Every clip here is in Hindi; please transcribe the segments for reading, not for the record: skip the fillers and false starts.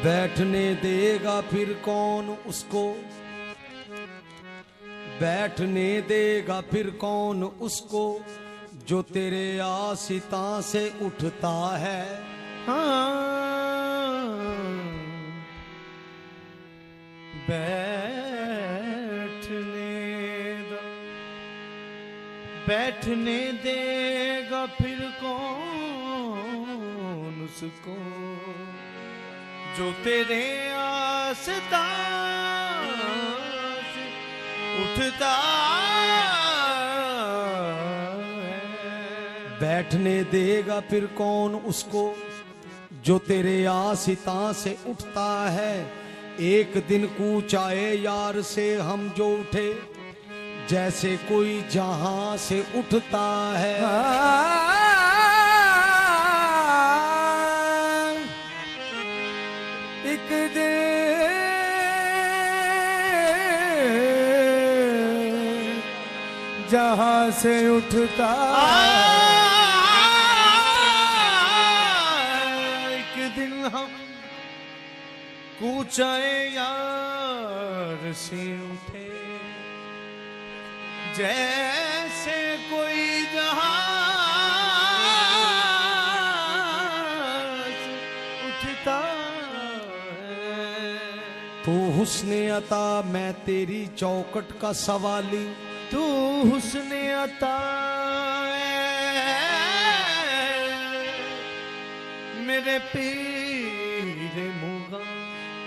बैठने देगा फिर कौन उसको, बैठने देगा फिर कौन उसको, जो तेरे आशिता से उठता है। बैठने देगा फिर कौन उसको, जो तेरे आस्था से उठता है। बैठने देगा फिर कौन उसको, जो तेरे आस्था से उठता है। एक दिन कूच आए यार से हम जो उठे, जैसे कोई जहां से उठता है। एक दिन जहां से उठता, एक दिन हम कूच आए यार से उठे, जैसे कोई जहाज उठता है। तू हुस्ने अता मैं तेरी चौकट का सवाली, तू हुस्ने अता मेरे पीर मुगा।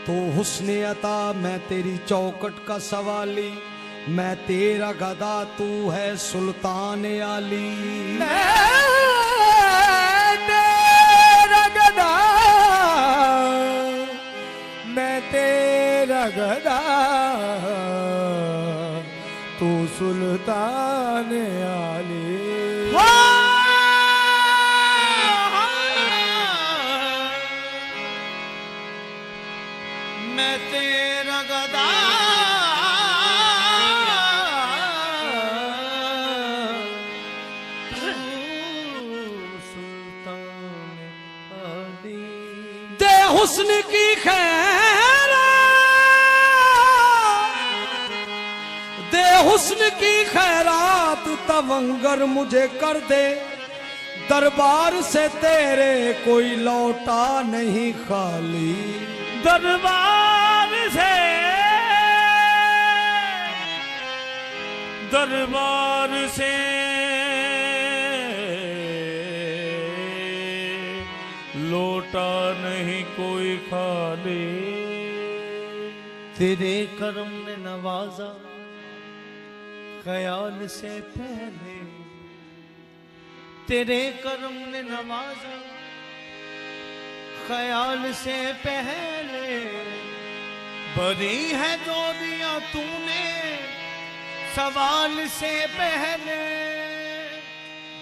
तू हुस्ने अता मैं तेरी चौकट का सवाली, मैं तेरा गदा तू है सुल्तान आली। तेरा गदा मैं तेरा गदा, तू सुल्तान आली। मैं तेरा गदा हुस्न की खैरा दे, हुस्न की खैरात तवंगर मुझे कर दे। दरबार से तेरे कोई लौटा नहीं खाली, दरबार से लौटा नहीं कोई खाली। तेरे करम ने नवाजा ख्याल से पहले, तेरे करम ने नवाजा ख्याल से पहले। बरी है जो दिया तूने सवाल से पहले,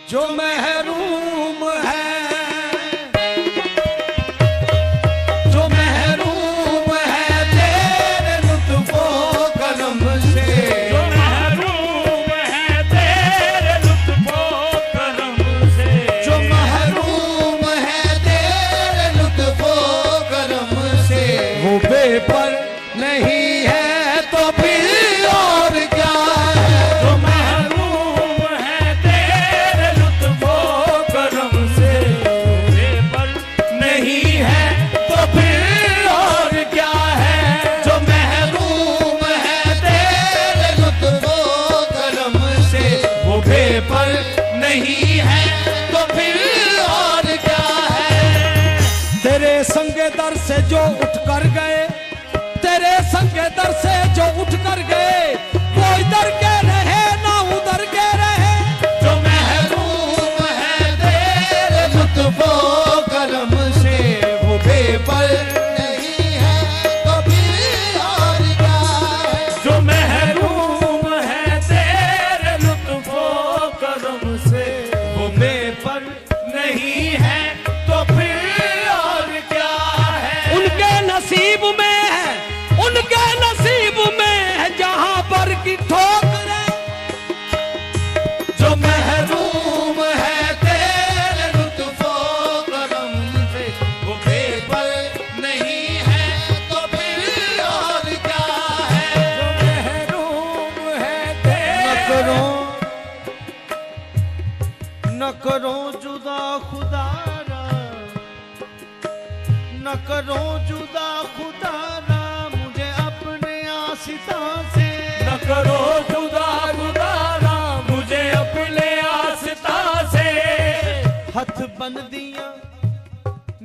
जो महरूम है, जो महरूम है तेरे लुत्फ़ो करम से, जो महरूम है तेरे लुत्फ़ो करम से, जो महरूम है तेरे लुत्फ़ो करम से। वो बेपर नहीं है तो फिर और क्या है, जो महरूम है तेरे लुत्फ़ो करम से। बेपर नहीं है तो फिर और क्या है, जो महरूम है तेरे लुत्फ़ो करम से। वो बेपर नहीं है तो फिर और क्या है। तेरे संगे दर से जो उठ कर गए, तेरे संगे दर से जो उठ कर गए, वो इधर के रहे ना उधर के रहे। जो महरूम है तेरे लुत्फ़ो करम से, वो बेपर नहीं है तो फिर और क्या है। जो महरूम करो जुदा खुदारा, न करो जुदा खुदारा मुझे अपने आसिता से। न करो जुदा खुदारा मुझे अपने आसिता से। हथ बंदियां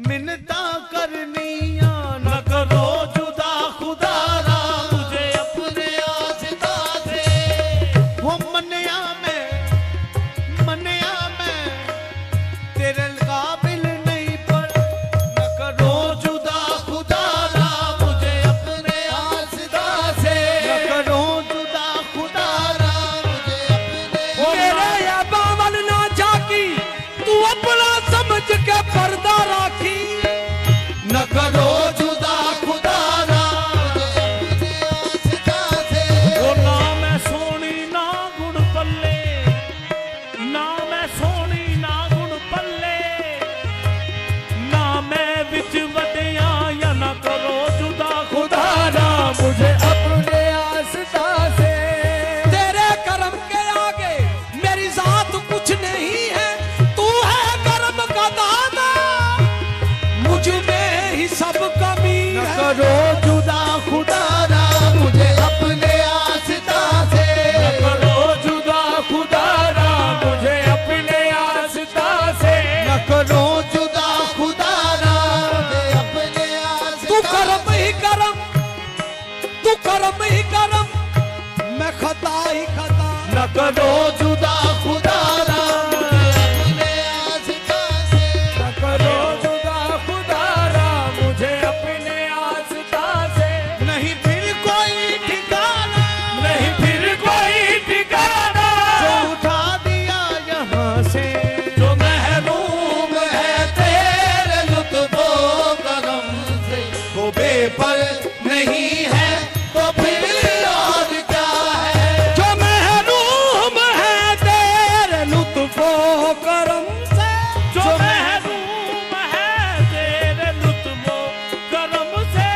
मिन्नता करनिया, न करो जुदा खुदारा मुझे अपने आसिता से। वो मनिया में तेरे काबिल नहीं, पर न करो जुदा खुदारा मुझे अपने आसिता से। न करो जुदा खुदारा मुझे अपने। मेरे या बावन ना जाकी तू अपना समझ के पर्दा राखी। न करो जुदा खुदारा मुझे अपने आसिता से। वो ना मैं सोनी ना गुण पल्ले, ना मैं सोनी ना गुण पल्ले, ना मैं विच वडिया या न करो जुदा खुदारा मुझे अपने आसिता से। तेरे कर्म के आगे मेरी जात कुछ नहीं है, तू है कर्म का दाता, मुझ में ही सब कमी न है। करो जुदा खुदारा मुझे अपने आसिता से। न करो जुदा खुदारा मुझे अपने आसिता से। न करो जुदा खुदारा मुझे अपने आसिता। तू कर्म ही कर्म, तू कर्म ही कर्म, मैं खता ही खता। न करो जुदा खुदारा मुझे अपने आसिता से। न करो जुदा खुदारा मुझे अपने आसिता से। नहीं फिर कोई ठिकाना, नहीं फिर कोई ठिकाना जो उठा दिया यहाँ से। जो महरूम है तेरे लुत्फो करम से। वो बेपर नहीं है तो फिर और क्या है। जो महरूम है तेरे लुत्फो करम से। जो महरूम है तेरे लुत्फो करम से।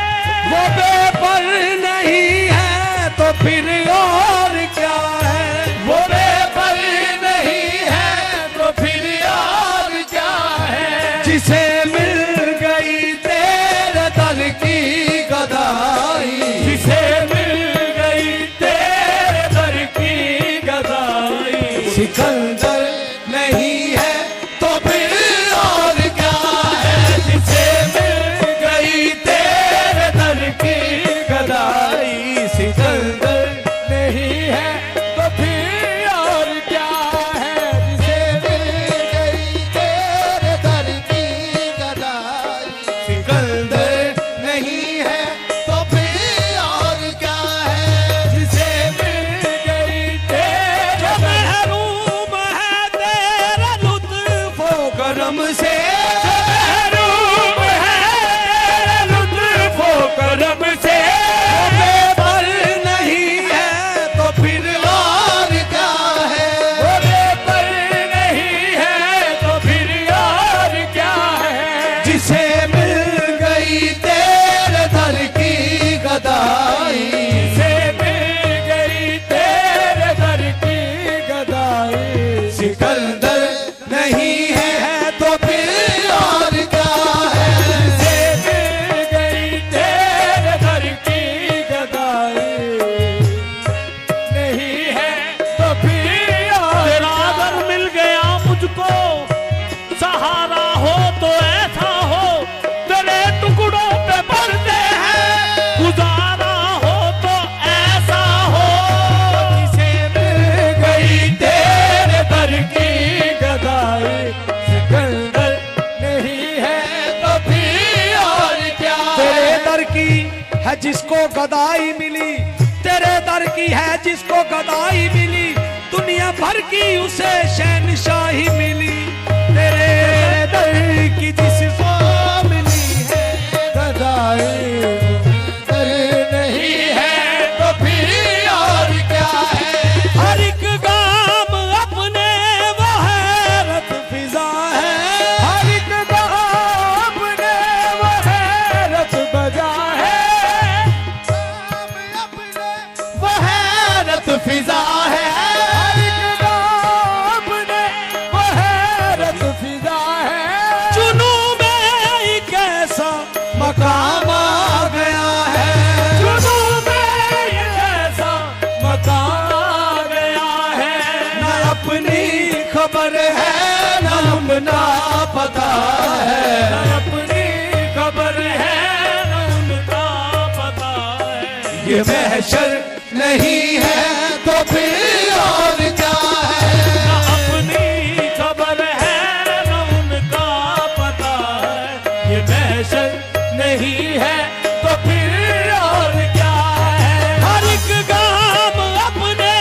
वो बेपर नहीं है तो फिर और क्या है। वो बेपर नहीं है तो फिर और क्या है। जिसे मिल गई तेरे दर की गदाई, जिसे मिल गई तेरे दर की गदाई। सिकंदर नहीं है तो फिर और क्या है। जिसे मिल गई तेरे दर की गदाई। सिकंदर नहीं है तो फिर और क्या है। जिसे मिल गई तेरे दर की गदाई। सिकंदर नहीं है तो फिर और क्या है। जिसे मिल गई तेरे महरूम है तेरे लुत्फो करम से। महरूम है लुत्फो करम से। बेपर नहीं है तो फिर और क्या है। वो बेपर नहीं है तो फिर और क्या है। जिसे मिल गई तेरे दर की गदाई। जिसे मिल गई तेरे दर की गदाई। सिकंदर नहीं है तो फिर और क्या है। जिसे मिल गई तेरे दर की गदाई। नहीं है तो फिर और तेरा अगर मिल गया मुझको सहारा हो तो ऐसा हो तेरे टुकड़ों पे पड़ते हैं। गुजारा हो तो ऐसा हो जिसे मिल गई तेरे दर की गदाई। सिकंदर नहीं है तो फिर और क्या तेरे दर की है जिसको गदाई मिली, तेरे दर की है जिसको गदाई मिली, दुनिया भर की उसे शहनशाही मिली। तेरे दर की जिसको मिली है गदाई, नहीं है तो फिर और क्या है। हर एक गाम अपने वो हैरत फिजा है। हर एक गाम अपने वो हैरत बजा है। वो हैरत फिजा है। हर एक गाम अपने वो हैरत खबर है न उनका पता है, न अपनी खबर है न उनका पता है। ये महशर नहीं है तो फिर और क्या है। न अपनी खबर है न उनका पता है, ये महशर नहीं है तो फिर और क्या है। हर एक गाम अपने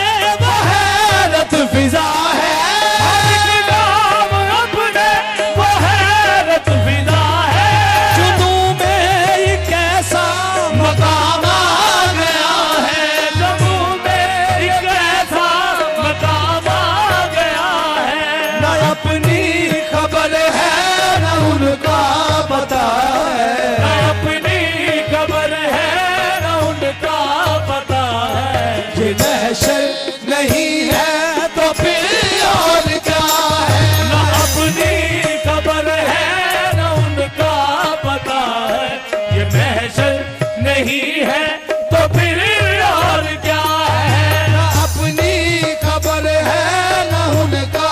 वो हैरत फिजा है, हर एक गाम अपने वो हैरत फिजा है। जुनू में एक ऐसा मकाम आ गया है, जम्मू में एक ऐसा मकाम आ गया है। न अपनी खबर है न उनका पता है, न अपनी खबर है न उनका पता है। ये महशर नहीं है तो फिर और क्या है। न अपनी खबर है न उनका पता है, ये महशर नहीं है तो फिर और क्या है। न अपनी खबर है न उनका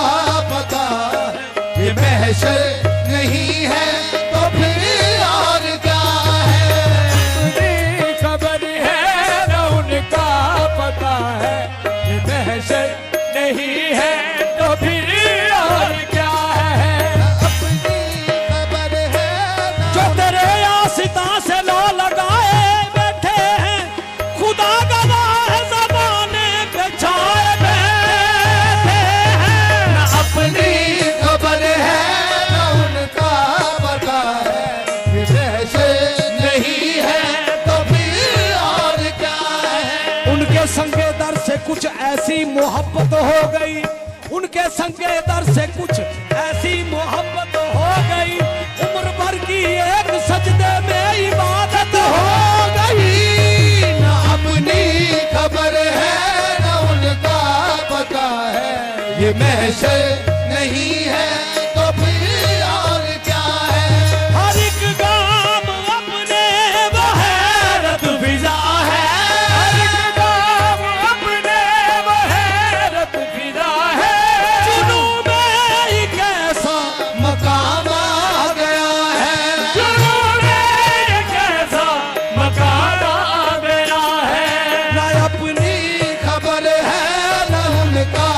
पता है, ये महशर नहीं है तो फिर और क्या है। अपनी खबर है न उनका पता है, ये महशर नहीं है तो फिर और क्या है। अपनी खबर है न जो तेरे आसिता से लो लगाए बैठे हैं, खुदा गवाह है ज़बाने पे छाए बैठे हैं। न अपनी खबर है न उनका पता है, ये महशर नहीं है तो फिर और क्या है। उनके संगे दर से कुछ ऐसी मोहब्बत हो गई, उनके संगे दर से कुछ ऐसी मोहब्बत हो गई, उम्र भर की एक सजदे में इबादत हो गई। न अपनी खबर है न उनका पता है, ये महशर नहीं है तो फिर और क्या है। हर एक गाम अपने वो हैरत फिजा है, हर एक गाम अपने वो हैरत फिदा है। जुनू में एक ऐसा मकाम आ गया है, जुनून में एक ऐसा मकान आ गया है। न अपनी खबर है न उनका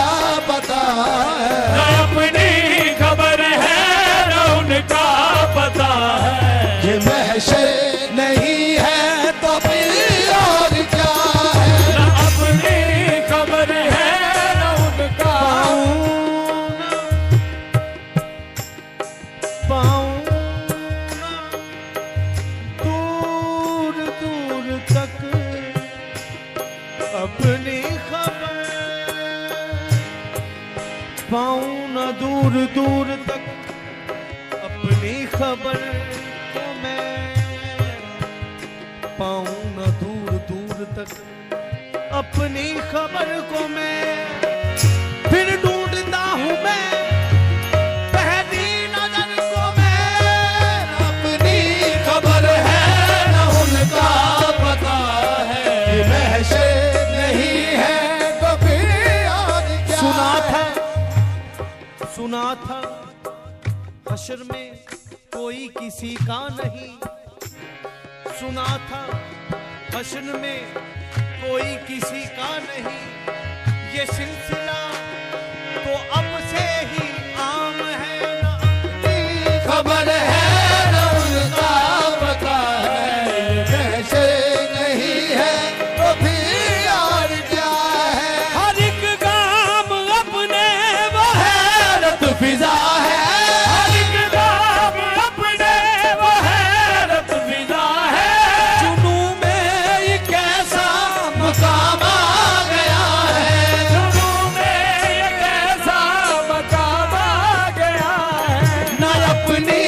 पता है, न अपनी खबर है न उनका पता है। ये महशर नहीं है तो फिर और क्या है। न अपनी खबर है न उनका दूर दूर तक अपनी खबर पाऊं न दूर दूर तक अपनी खबर को मैं पाऊं न दूर दूर तक अपनी खबर को मैं फिर ढूंढता हूं मैं पहली नजर को मैं। अपनी खबर है न उनका पता है, ये महशर नहीं है तो फिर और क्या। सुना था हश्र में कोई किसी का नहीं, सुना था हश्र में कोई किसी का नहीं। ये सिलसिला तो अब से ही आम है, न अपनी खबर है न उनका पता है, ये महशर नहीं है तो फिर और क्या है। हर एक गाम अपने वो हैरत फिजा है, हर एक गाम अपने वो हैरत फिदा है। जुनू में एक ऐसा मुकाम आ गया है, जुनू में एक ऐसा मकाम आ गया है। न अपनी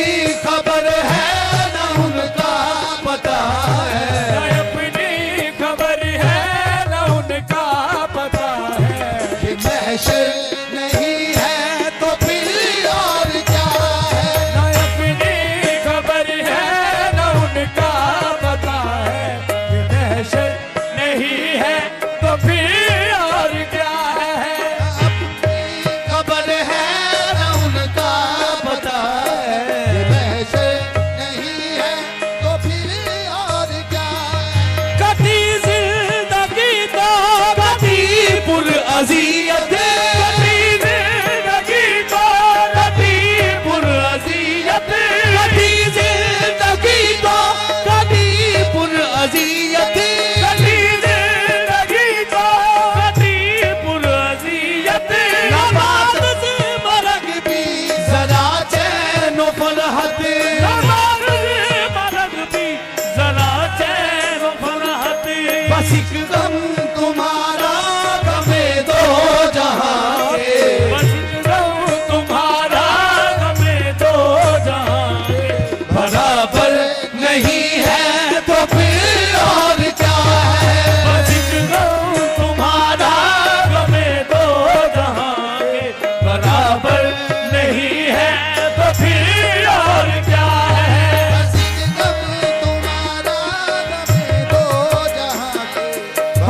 खबर है न उनका पता है, न अपनी खबर है न उनका पता है। ये महशर नहीं है तो फिर और क्या है। न अपनी खबर है न उनका पता है, ये महशर नहीं है तो फिर और क्या है। अपनी खबर है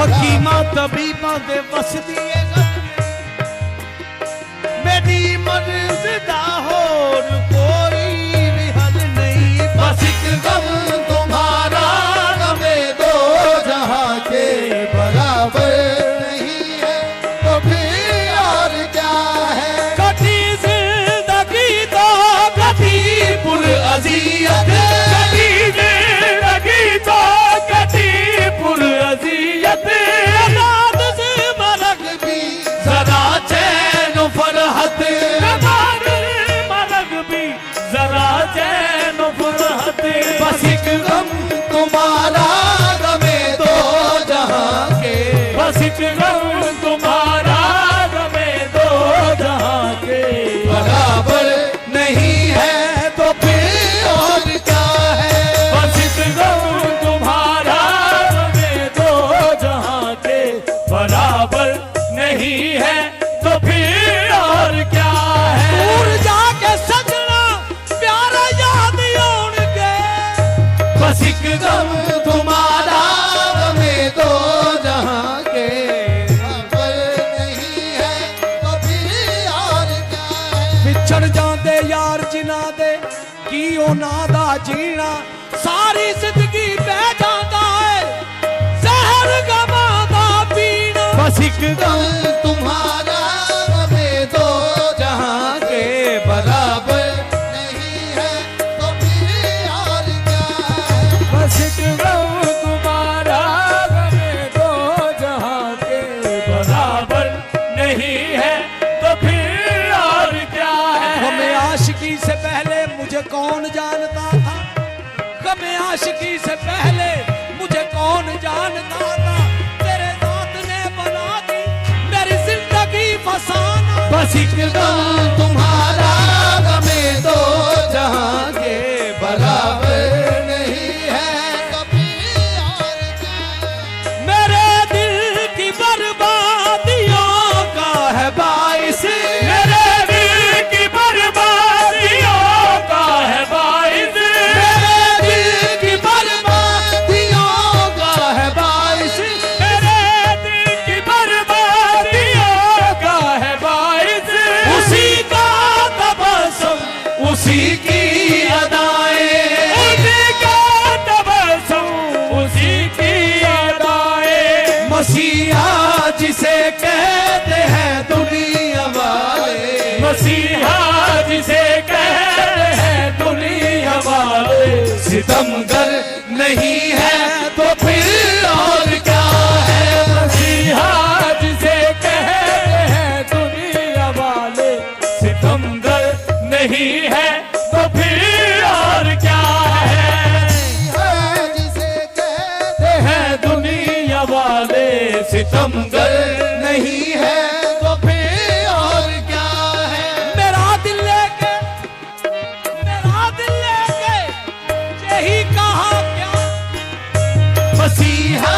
हकीमा तबीबा दे बस दिए मेरी मर्ज़दा होर कोई भी हल नहीं। बस एक गम तुम्हारा गमे दो जहां के बराबर नहीं है तो फिर और क्या है। कटी जिंदगी तो कटी पुरअज़ियत कटी जिंदगी तो कटी पुरअज़ियत। रात से मरग भी जरा चैन फरहत मरग भी जरा चैन फुरहत। बस एक गम तुम्हारा गमे दो जहां के बस एक गम तुम्हारा गमे दो जहां के बराबर नहीं है तो फिर और क्या है। बस एक गम तुम्हारा गमे दो जहां के बराबर नहीं है तो फिर और क्या है। दूर जाके सजना प्यारा याद आउणगे। बस एक गम तुम्हारा गमे दो जहां के बराबर नहीं है तो फिर और क्या है। विछड़ जाते यार जिना दे की ਉਹਨਾਂ ਦਾ ਜੀਣਾ सारी जिंदगी बह जाता है जहर गमा दा पीना। बस एक गम तुम्हारा गमे दो जहां के बराबर नहीं है तो फिर और क्या है। बस एक गम तुम्हारा गमे दो जहां के बराबर नहीं है तो फिर और क्या है। हमें आशिकी से पहले मुझे कौन जानता था। हमें आशिकी से पहले मुझे कौन जानता था। तेरे साथ ने बना दी मेरी जिंदगी फसाना। बस एक गम तुम्हारा गमे दो जहां के बराबर नहीं है तो फिर और क्या है। मेरे दिल की बर्बादियों का है बाइस। मेरे दिल की बर्बादियों का है बाइस। मेरे दिल की बर्बादियों का है बाइस। मेरे दिल की बर्बादियों का है बाइस। उसी का तबस्सुम उसी की अदाएं। उसी का तबस्सुम उसी की अदाएं। मसीहा जिसे कहते हैं दुनिया वाले। मसीहा जिसे कहते हैं दुनिया वाले सितमगर नहीं है तो फिर और क्या है। मसीहा जिसे कहते हैं दुनिया वाले सितमगर नहीं है तो फिर और क्या है। जिसे कहते हैं दुनिया वाले सितमगर नहीं है तो फिर और क्या है। मेरा दिल लेके यही कहा क्या। मसीहा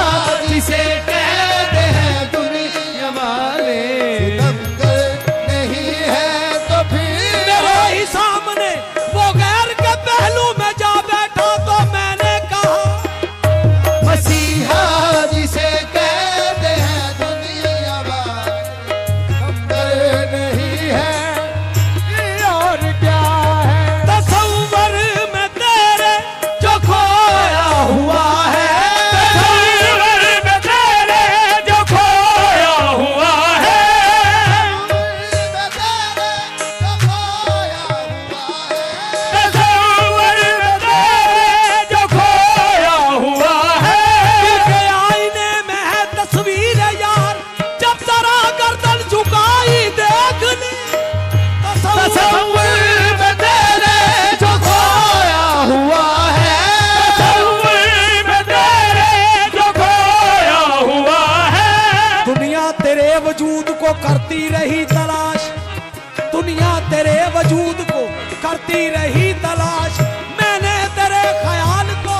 जिसे कहते हैं दुनिया वाले सितमगर नहीं है तो फिर मेरे ही सामने वो गैर के पहलू में जा बैठा तो मैंने कहा। मसीहा जिसे कहते हैं दुनिया वाले सितमगर नहीं है और क्या है। तसव्वुर में तेरे जो खोया हुआ है। तसव्वुर में तेरे जो खोया हुआ है। तसव्वुर में तेरे जो खोया हुआ है। दिल के आईने में है तस्वीर यार जब जरा गर्दन झुकाई देख ली। तसव्वुर में तेरे जो खोया हुआ है। तसव्वुर में तेरे जो खोया हुआ है। दुनिया तेरे वजूद को करती रही तलाश। दुनिया तेरे वजूद को करती रही तलाश। मैंने तेरे ख्याल को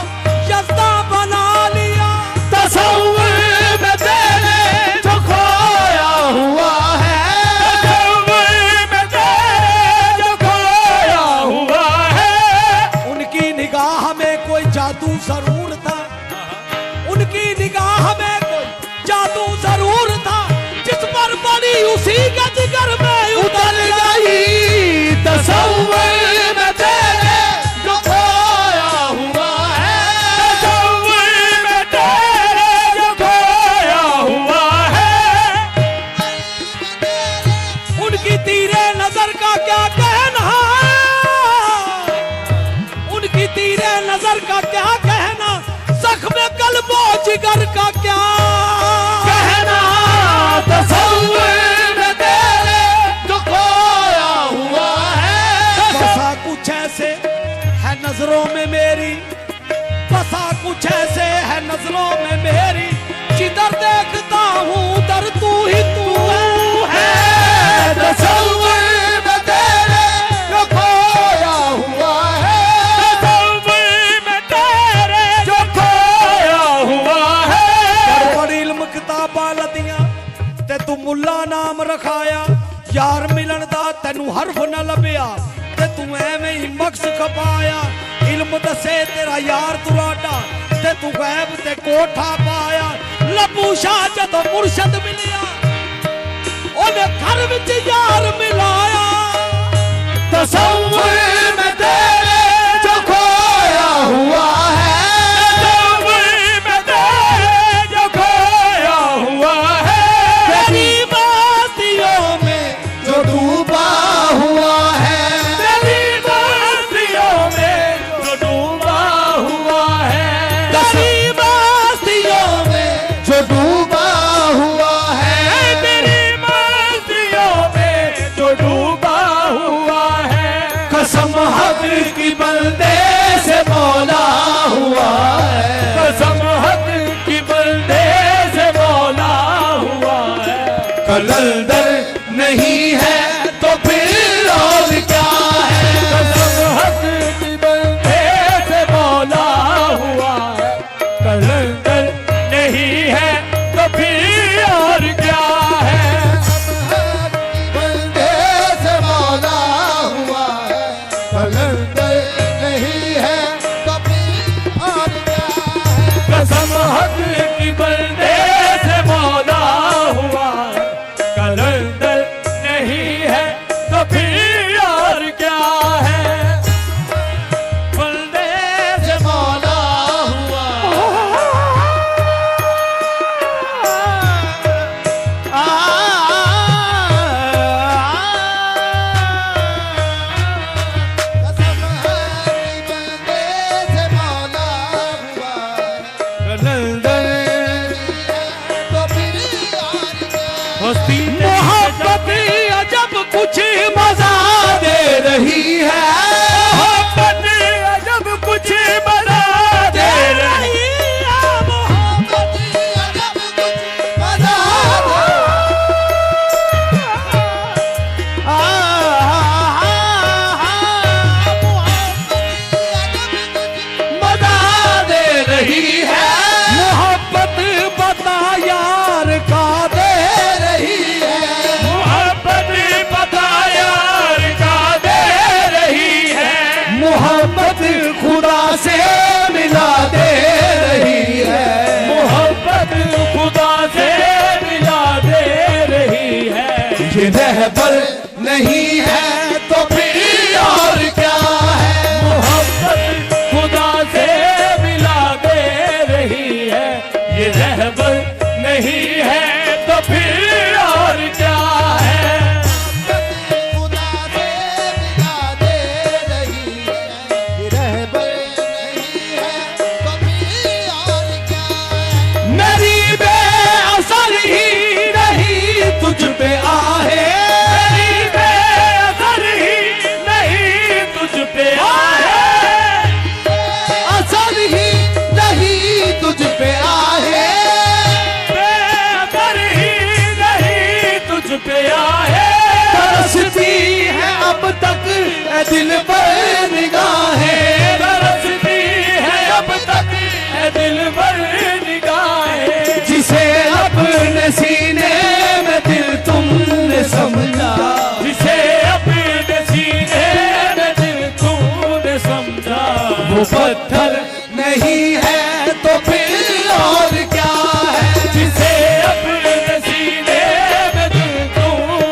यज़्दा बना लिया। तसव्वुर में तेरे जो खोया हुआ है। तसव्वुर में तेरे जो खोया हुआ है। उनकी निगाह में कोई जादू जरूर था। उनकी निगाह में कोई जादू उसी के जिगर में उतर गई तसव्वुर में तेरे जो खोया हुआ है, तसव्वुर में तेरे जो खोया हुआ है। उनकी तीरे नजर का क्या कहना, उनकी तीरे नजर का क्या कहना, जख्म कल्बो जिगर का क्या कहना, तसव्वुर में तेरे जो खोया हुआ है। बसा कुछ ऐसे है नजरों में मेरी, बसा कुछ ऐसे है नजरों में मेरी, जिधर देखता हूँ उधर तू ही तू है। तसव्वुर में तेरे जो खोया हुआ है, तसव्वुर में तेरे जो खोया हुआ है। बड़ी इल्म किताबां लदियां ते तू मुल्ला नाम रखाया, यार मिलन दा तेनू हरफ न लभया ते तू एवें ही मक्स खपाया। इल्म दसे तेरा यार तुराडा ते तू गैब ते कोठा पाया। लबू शाह जदों मुर्शद मिलिया ओने घर विच यार मिलाया, तसव्वुर में तेरे जो खोया हुआ है, तसव्वुर में तेरे जो खोया हुआ है। तेरी बातियों में जो डूबा हुआ है, तेरी बातियों में जो डूबा हुआ है, तेरी बातियों में जो डूबा हुआ है, तेरी बातियों में जो डूबा हुआ है। कसम हक की बंदे से मौला हुआ है, कसम हक की बंदे से मौला हुआ है। कलंदर नहीं है तो फिर और क्या है। कसम हक की बंदे से मौला हुआ है। कलंदर नहीं है तो फिर और क्या है। बंदे से मौला हुआ है, कलंदर नहीं है तो फिर और क्या है। कसम हक की बंदे से मौला हुआ है। कलंदर नहीं है तो फिर और क्या है। बंदे से मौला हुआ कसम है कि बंदे से मौला हुआ है, कलंदर तो फिर और क्या है। हस्ती मोहब्बत अजब कुछ मजा दे रही है, मोहब्बत अजब कुछ मजा दे रही है। मोहब्बत अजब कुछ मजा मजा दे रही है। मोहब्बत बता यार का दे रही है, मोहब्बत बता यार का दे रही है। मोहब्बत खुदा से मिला दे रही है, मोहब्बत खुदा से मिला दे रही है। ये रहबर नहीं है तो फिर और क्या है। मोहब्बत खुदा से मिला दे रही है। ये रहबर नहीं है तो फिर और क्या है। खुदा से मिला दे रही है, ये रहबर नहीं है तो फिर और क्या है। मेरी बेअसर ही नहीं तुझ पे आहे, मेरी बेअसर ही नहीं तुझ पे आहे। असर ही नहीं तुझ पे आहे, बेअसर ही नहीं तुझ पे आहे। तरसती है अब तक ए दिल पर निगाहें, तरसती है अब तक है दिल भर निगाहें। जिसे अपने सीने में दिल तुमने समझा, जिसे अपने सीने में दिल तूने समझा। वो पत्थर नहीं है तो फिर और क्या है। जिसे अपने सीने में दिल तूने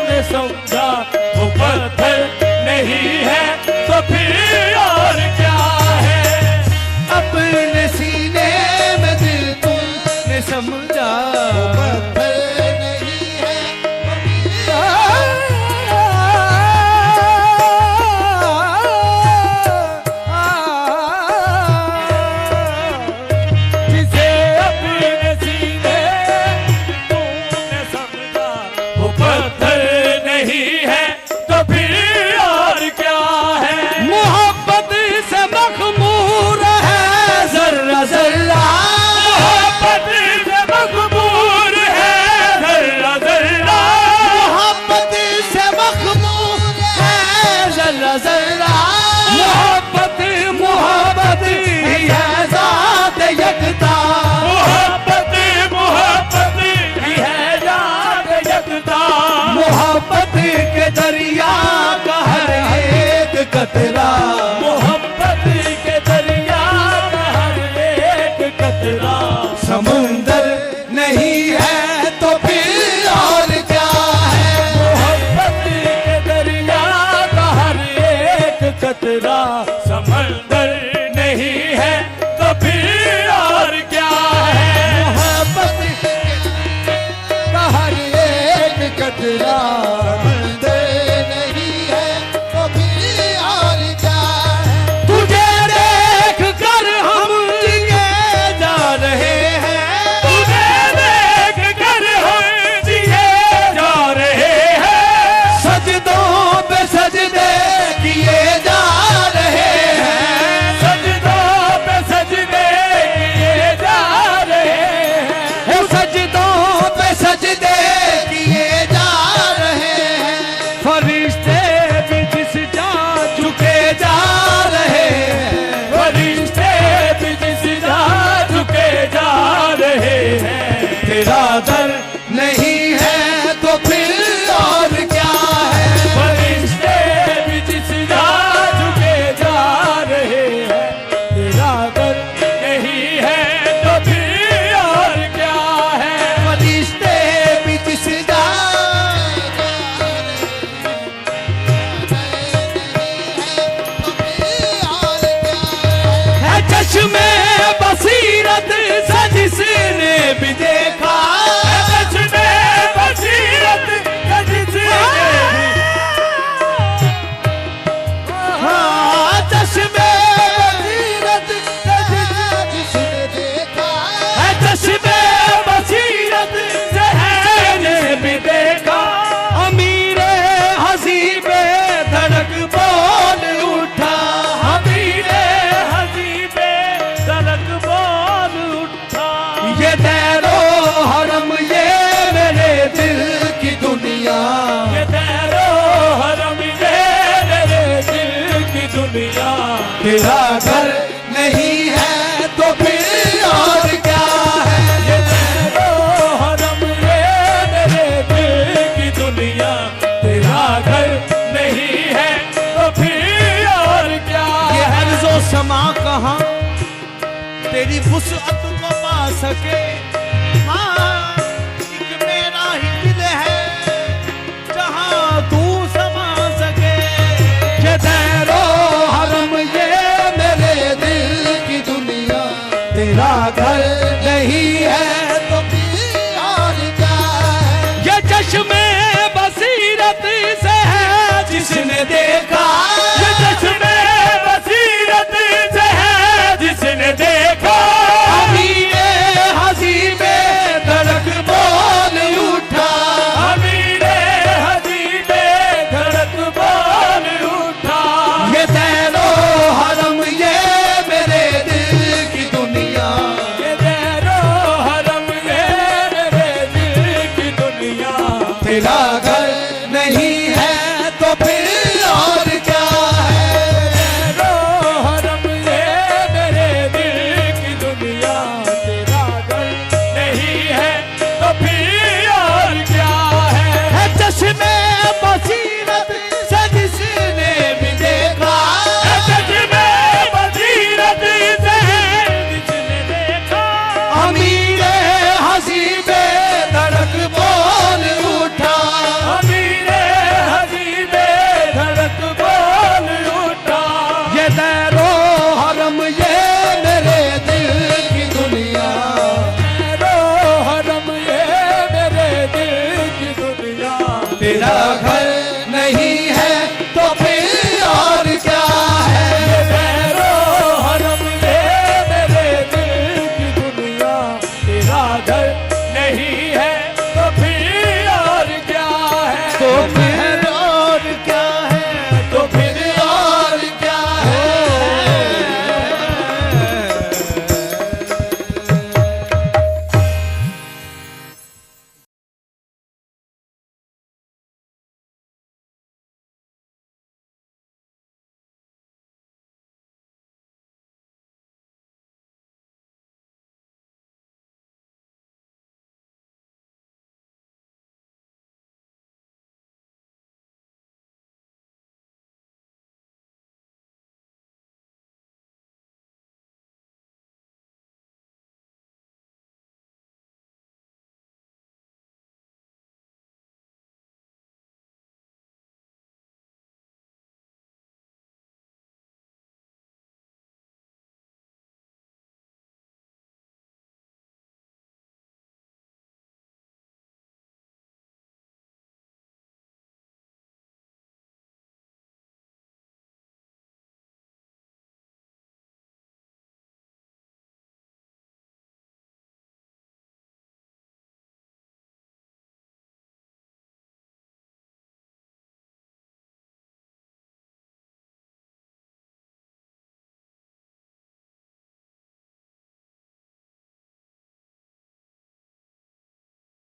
कतरा, मोहब्बत के दरिया का हर एक कतरा समुंदर नहीं है तो फिर और क्या है। मोहब्बत के दरिया का हर एक कतरा समंदर नहीं है तो फिर और क्या है। मोहब्बत का हर एक कतरा समंदर नहीं है तो फिर और क्या है। तुझे देख कर हम जिए जा रहे हैं, तुझे देख कर हम जिए जा रहे हैं। सजदों पे सजदे किए जा रहे हैं, सजदों पे सजदे किए जा रहे हैं। सजदों पे सजदे किए जा रहे हैं। फरिश्ते भी जिस जा झुके जा रहे हैं, फरिश्ते भी जिस जा झुके जा रहे हैं। तेरा दर नहीं है तो फिर और क्या है। फरिश्ते भी जिस जा झुके जा रहे हैं। तेरा दर नहीं है तो फिर और क्या है। फरिश्ते भी जिस जा है, चश्मे बसीरत से जिसने भी देखा, चश्मे बसीरत से जिसने भी हाँ चश्मे बसीरत से जिसने देखा है, चश्मे बसीरत से है ने भी देखा। अमीरे हंसी में धड़क बोल उठा, अमीरे हंसी पे धड़क बोल उठा। ये दैरो हरम ये मेरे दिल की दुनिया, ये तेरो हरम ये मेरे दिल की दुनिया। तेरा घर नहीं है तो फिर और क्या है। ये तेरो हरम ये मेरे दिल की दुनिया। तेरा घर नहीं है तो फिर और क्या ये है। अर्ज़ो समा कहाँ तेरी वुसअत को पा सके। हाँ एक मेरा ही दिल है जहाँ तू समा सके। ये दैरो हरम ये मेरे दिल की दुनिया, तेरा घर नहीं है तो फिर और क्या है। ये चश्मे बसीरत से है जिसने देखा। ये चश्मे बसीरत से है जिसने देखा। अमीरे हंसी में धड़क बोल उठा, अमीरे हंसी में धड़क बोल उठा। ये दैरो हरम ये मेरे दिल की दुनिया, ये तेरो हरम ये मेरे दिल की दुनिया। तेरा घर